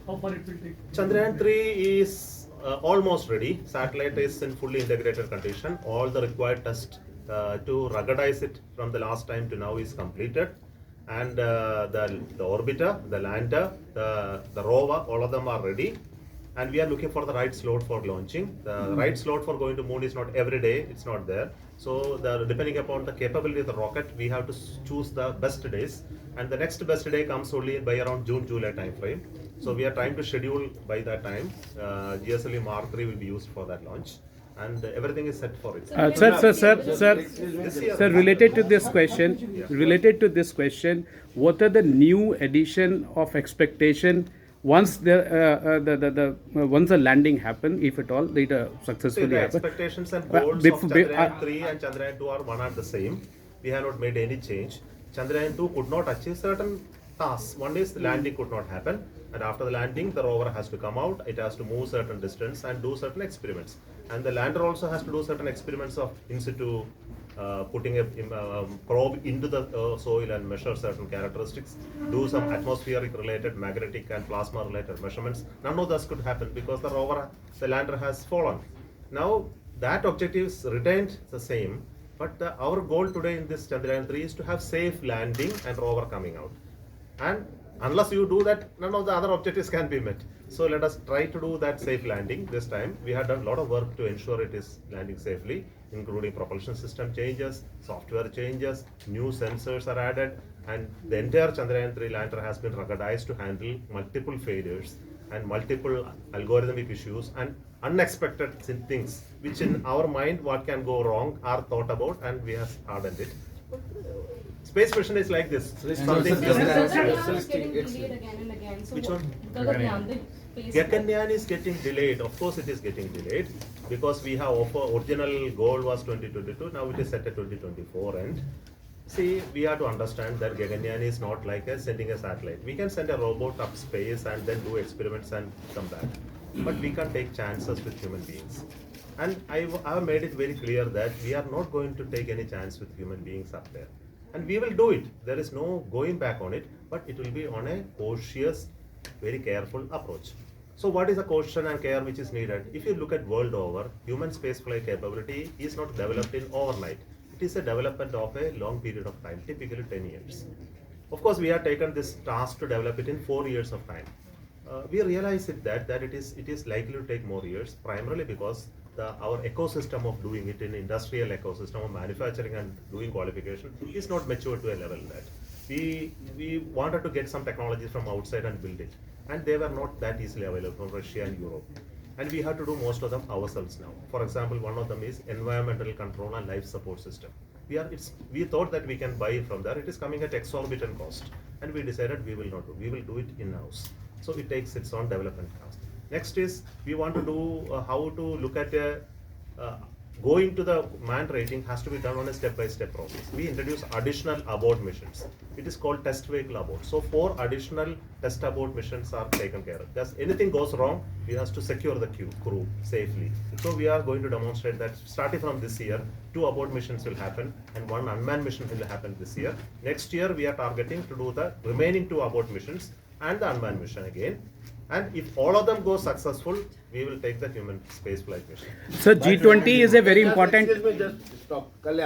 How far it will take? Chandrayaan 3 is almost ready. Satellite is in fully integrated condition. All the required tests to ruggedize it from the last time to now is completed. And the orbiter, the lander, the rover, all of them are ready. And we are looking for the right slot for launching. The right slot for going to moon is not every day, it's not there. So depending upon the capability of the rocket, we have to choose the best days. And the next best day comes only by around June, July time frame. So we are trying to schedule by that time. GSLV Mark 3 will be used for that launch. And everything is set for it. Sir, related to this question, what are the new addition of expectation once once the landing happen, if at all it successfully The happen? expectations and goals of Chandrayaan 3 and Chandrayaan 2 are one and the same. We have not made any change. Chandrayaan 2 could not achieve certain tasks. One is the landing could not happen, and after the landing, the rover has to come out. It has to move certain distance and do certain experiments. And the lander also has to do certain experiments of in situ, putting a probe into the soil and measure certain characteristics, do some atmospheric related, magnetic and plasma related measurements. None of this could happen because the lander has fallen. Now that objective is retained the same, but our goal today in this Chandrayaan 3 is to have safe landing and rover coming out. And unless you do that, none of the other objectives can be met. So let us try to do that safe landing this time. We have done a lot of work to ensure it is landing safely, including propulsion system changes, software changes, new sensors are added, and the entire Chandrayaan 3 lander has been ruggedized to handle multiple failures and multiple algorithmic issues and unexpected things, which in our mind, what can go wrong, are thought about, and we have hardened it. Space mission is like this. Something Gaganyaan is getting delayed again and again. So Which one? Gaganyaan. Gaganyaan is getting delayed. Of course, it is getting delayed because we have original goal was 2022. Now it is set at 2024 end. See, we have to understand that Gaganyaan is not like sending a satellite. We can send a robot up space and then do experiments and come back. But we can't take chances with human beings. And I have made it very clear that we are not going to take any chance with human beings up there. And we will do it. There is no going back on it, but it will be on a cautious, very careful approach. So what is the caution and care which is needed? If you look at world over, human spaceflight capability is not developed in overnight. It is a development of a long period of time, typically 10 years. Of course, we have taken this task to develop it in 4 years of time. We realize that it is likely to take more years, primarily because our ecosystem of doing it in industrial ecosystem of manufacturing and doing qualification is not mature to a level that we wanted to get some technologies from outside and build it, and they were not that easily available from Russia and Europe, and we have to do most of them ourselves now. For example, one of them is environmental control and life support system. We thought that we can buy it from there. It is coming at exorbitant cost, and we decided we will not do. We will do it in-house. So it takes its own development cost. Next is we want to do how to look at going to the manned rating has to be done on a step-by-step process. We introduce additional abort missions. It is called test vehicle abort. So 4 additional test abort missions are taken care of. Because anything goes wrong, we have to secure the crew safely. So we are going to demonstrate that starting from this year, 2 abort missions will happen and 1 unmanned mission will happen this year. Next year, we are targeting to do the remaining 2 abort missions and the unmanned mission again. And if all of them go successful, we will take the human spaceflight mission. Sir, G20 is a very important. Excuse me, just stop.